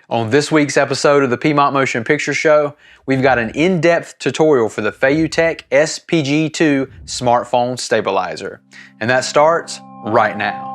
On this week's episode of the Piedmont Motion Picture Show, we've got an in-depth tutorial for the Feiyutech SPG2 smartphone stabilizer. And that starts right now.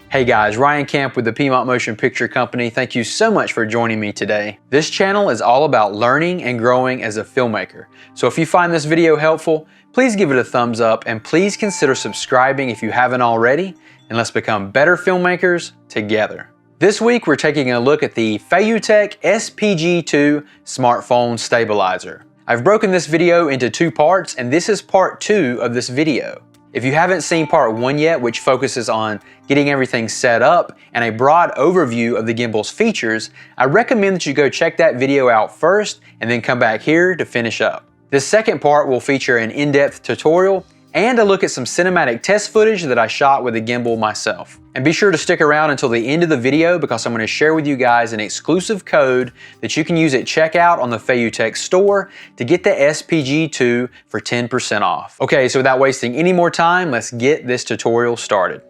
Hey guys, Ryan Camp with the Piedmont Motion Picture Company. Thank you so much for joining me today. This channel is all about learning and growing as a filmmaker. So if you find this video helpful, please give it a thumbs up and please consider subscribing if you haven't already, and let's become better filmmakers together. This week we're taking a look at the Feiyutech SPG2 smartphone stabilizer. I've broken this video into two parts, and this is part 2 of this video. If you haven't seen part 1 yet, which focuses on getting everything set up and a broad overview of the gimbal's features, I recommend that you go check that video out first and then come back here to finish up. This second part will feature an in-depth tutorial and a look at some cinematic test footage that I shot with the gimbal myself. And be sure to stick around until the end of the video because I'm going to share with you guys an exclusive code that you can use at checkout on the Feiyutech store to get the SPG2 for 10% off. Okay, so without wasting any more time, let's get this tutorial started.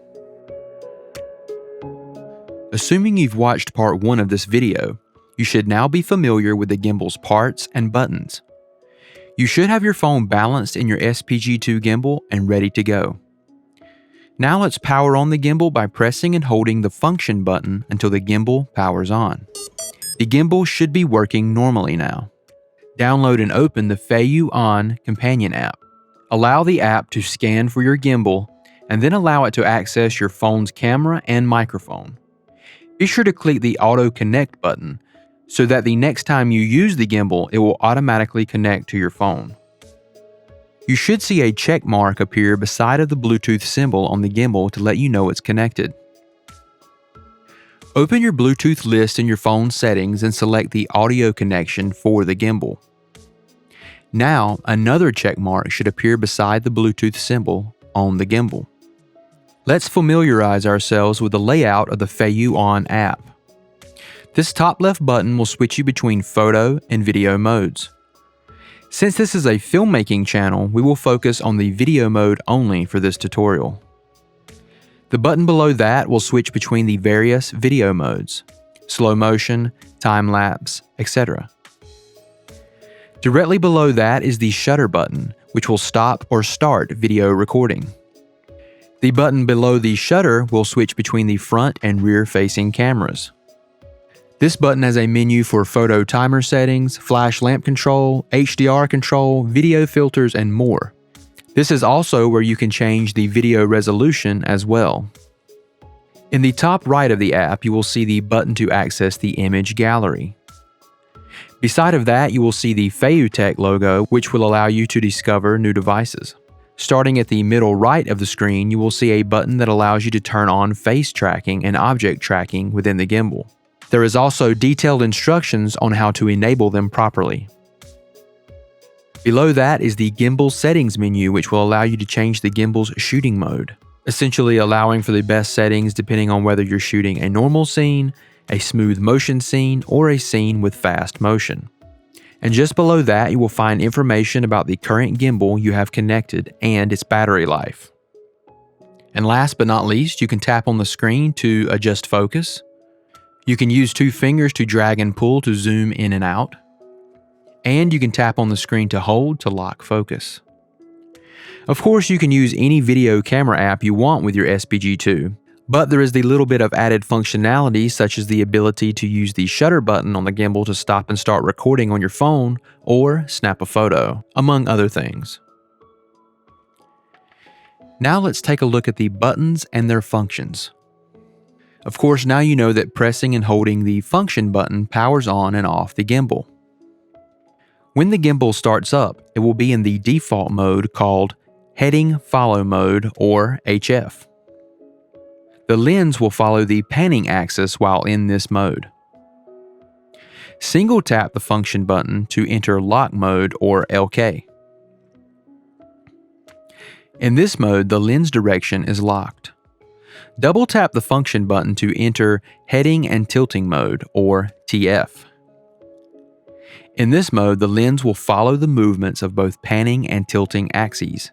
Assuming you've watched part 1 of this video, you should now be familiar with the gimbal's parts and buttons. You should have your phone balanced in your SPG2 gimbal and ready to go. Now let's power on the gimbal by pressing and holding the function button until the gimbal powers on. The gimbal should be working normally now. Download and open the Feiyu On companion app. Allow the app to scan for your gimbal and then allow it to access your phone's camera and microphone. Be sure to click the Auto Connect button so that the next time you use the gimbal, it will automatically connect to your phone. You should see a check mark appear beside of the Bluetooth symbol on the gimbal to let you know it's connected. Open your Bluetooth list in your phone settings and select the audio connection for the gimbal. Now, another check mark should appear beside the Bluetooth symbol on the gimbal. Let's familiarize ourselves with the layout of the Feiyu On app. This top left button will switch you between photo and video modes. Since this is a filmmaking channel, we will focus on the video mode only for this tutorial. The button below that will switch between the various video modes: slow motion, time-lapse, etc. Directly below that is the shutter button, which will stop or start video recording. The button below the shutter will switch between the front and rear-facing cameras. This button has a menu for photo timer settings, flash lamp control, HDR control, video filters, and more. This is also where you can change the video resolution as well. In the top right of the app, you will see the button to access the image gallery. Beside of that, you will see the Feiyutech logo, which will allow you to discover new devices. Starting at the middle right of the screen, you will see a button that allows you to turn on face tracking and object tracking within the gimbal. There is also detailed instructions on how to enable them properly. Below that is the gimbal settings menu, which will allow you to change the gimbal's shooting mode, essentially allowing for the best settings depending on whether you're shooting a normal scene, a smooth motion scene, or a scene with fast motion. And just below that, you will find information about the current gimbal you have connected and its battery life. And last but not least, you can tap on the screen to adjust focus. You can use 2 fingers to drag and pull to zoom in and out. And you can tap on the screen to hold to lock focus. Of course, you can use any video camera app you want with your SPG2, but there is the little bit of added functionality such as the ability to use the shutter button on the gimbal to stop and start recording on your phone or snap a photo, among other things. Now let's take a look at the buttons and their functions. Of course, now you know that pressing and holding the function button powers on and off the gimbal. When the gimbal starts up, it will be in the default mode called Heading Follow Mode, or HF. The lens will follow the panning axis while in this mode. Single tap the function button to enter Lock Mode, or LK. In this mode, the lens direction is locked. Double tap the function button to enter Heading and Tilting Mode, or TF. In this mode, the lens will follow the movements of both panning and tilting axes.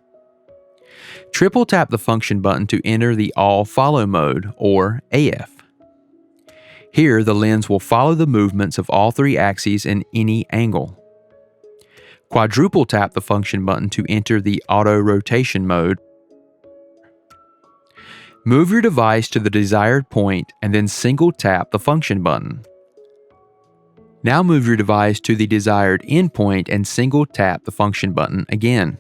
Triple tap the function button to enter the All Follow mode, or AF. Here, the lens will follow the movements of all three axes in any angle. Quadruple tap the function button to enter the Auto Rotation mode. Move your device to the desired point and then single tap the function button. Now move your device to the desired endpoint and single tap the function button again.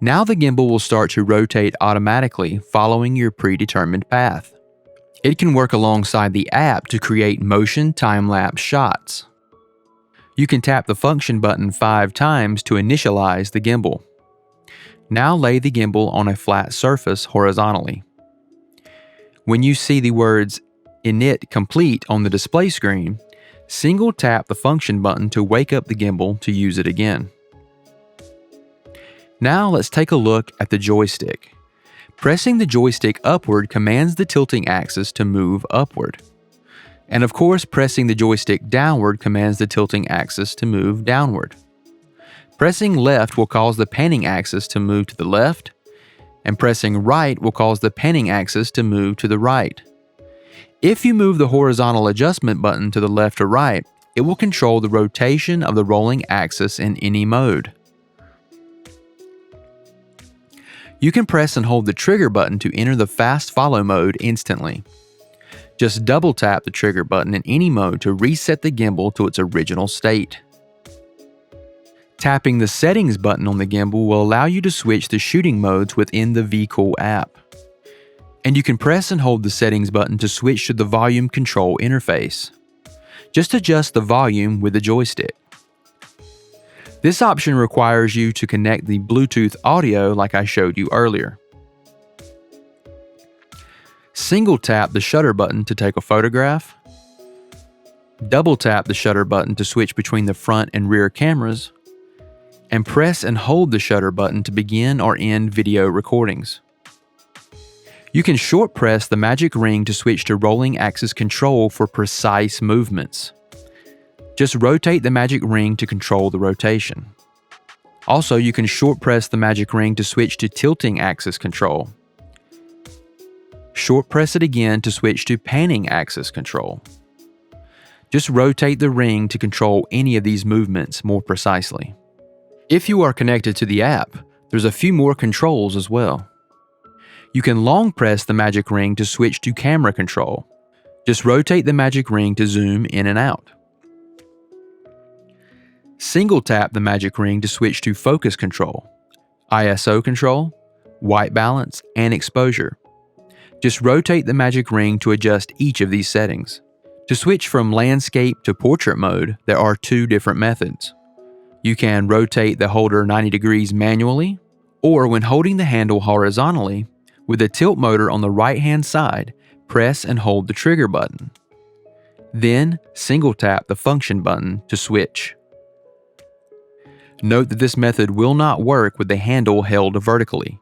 Now the gimbal will start to rotate automatically following your predetermined path. It can work alongside the app to create motion time-lapse shots. You can tap the function button 5 times to initialize the gimbal. Now lay the gimbal on a flat surface horizontally. When you see the words Init Complete on the display screen, single tap the function button to wake up the gimbal to use it again. Now let's take a look at the joystick. Pressing the joystick upward commands the tilting axis to move upward. And of course, pressing the joystick downward commands the tilting axis to move downward. Pressing left will cause the panning axis to move to the left, and pressing right will cause the panning axis to move to the right. If you move the horizontal adjustment button to the left or right, it will control the rotation of the rolling axis in any mode. You can press and hold the trigger button to enter the fast follow mode instantly. Just double tap the trigger button in any mode to reset the gimbal to its original state. Tapping the settings button on the gimbal will allow you to switch the shooting modes within the VCool app. And you can press and hold the settings button to switch to the volume control interface. Just adjust the volume with the joystick. This option requires you to connect the Bluetooth audio like I showed you earlier. Single tap the shutter button to take a photograph. Double tap the shutter button to switch between the front and rear cameras. And press and hold the shutter button to begin or end video recordings. You can short press the magic ring to switch to rolling axis control for precise movements. Just rotate the magic ring to control the rotation. Also, you can short press the magic ring to switch to tilting axis control. Short press it again to switch to panning axis control. Just rotate the ring to control any of these movements more precisely. If you are connected to the app, there's a few more controls as well. You can long press the magic ring to switch to camera control. Just rotate the magic ring to zoom in and out. Single tap the magic ring to switch to focus control, ISO control, white balance, and exposure. Just rotate the magic ring to adjust each of these settings. To switch from landscape to portrait mode, there are 2 different methods. You can rotate the holder 90 degrees manually, or when holding the handle horizontally, with the tilt motor on the right-hand side, press and hold the trigger button. Then, single tap the function button to switch. Note that this method will not work with the handle held vertically.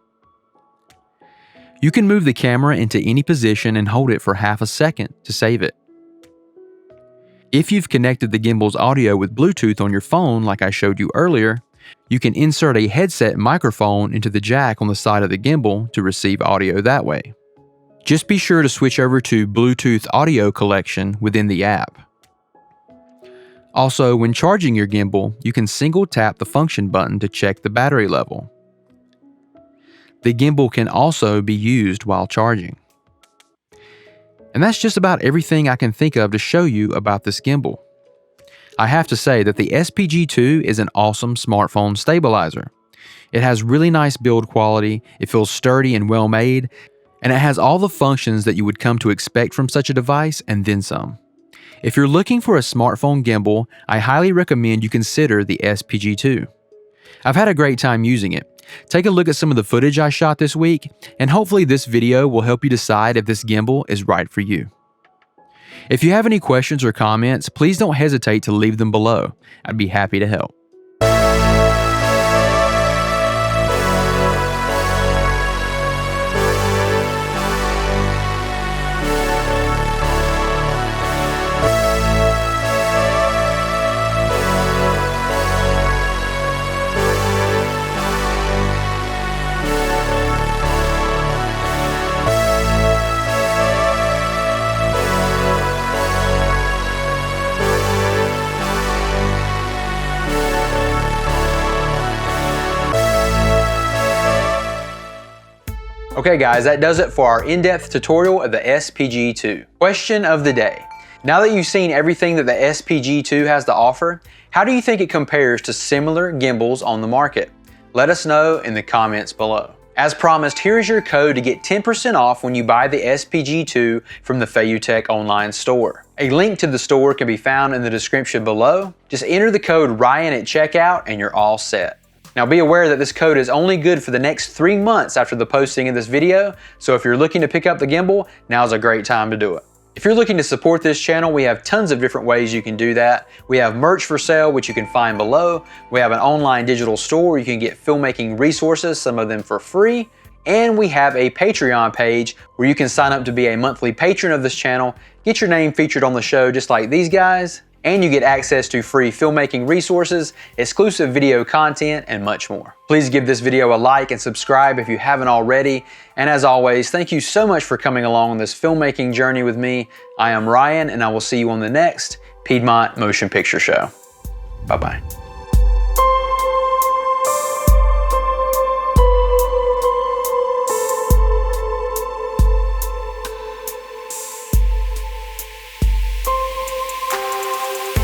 You can move the camera into any position and hold it for half a second to save it. If you've connected the gimbal's audio with Bluetooth on your phone like I showed you earlier, you can insert a headset microphone into the jack on the side of the gimbal to receive audio that way. Just be sure to switch over to Bluetooth audio collection within the app. Also, when charging your gimbal, you can single tap the function button to check the battery level. The gimbal can also be used while charging. And that's just about everything I can think of to show you about this gimbal. I have to say that the SPG2 is an awesome smartphone stabilizer. It has really nice build quality, it feels sturdy and well made, and it has all the functions that you would come to expect from such a device and then some. If you're looking for a smartphone gimbal, I highly recommend you consider the SPG2. I've had a great time using it. Take a look at some of the footage I shot this week, and hopefully this video will help you decide if this gimbal is right for you. If you have any questions or comments, please don't hesitate to leave them below. I'd be happy to help. Okay guys, that does it for our in-depth tutorial of the SPG2. Question of the day. Now that you've seen everything that the SPG2 has to offer, how do you think it compares to similar gimbals on the market? Let us know in the comments below. As promised, here is your code to get 10% off when you buy the SPG2 from the Feiyutech online store. A link to the store can be found in the description below. Just enter the code Ryan at checkout and you're all set. Now be aware that this code is only good for the next 3 months after the posting of this video, so if you're looking to pick up the gimbal, now's a great time to do it. If you're looking to support this channel, we have tons of different ways you can do that. We have merch for sale, which you can find below. We have an online digital store where you can get filmmaking resources, some of them for free. And we have a Patreon page where you can sign up to be a monthly patron of this channel, get your name featured on the show just like these guys, and you get access to free filmmaking resources, exclusive video content, and much more. Please give this video a like and subscribe if you haven't already. And as always, thank you so much for coming along on this filmmaking journey with me. I am Ryan, and I will see you on the next Piedmont Motion Picture Show. Bye-bye.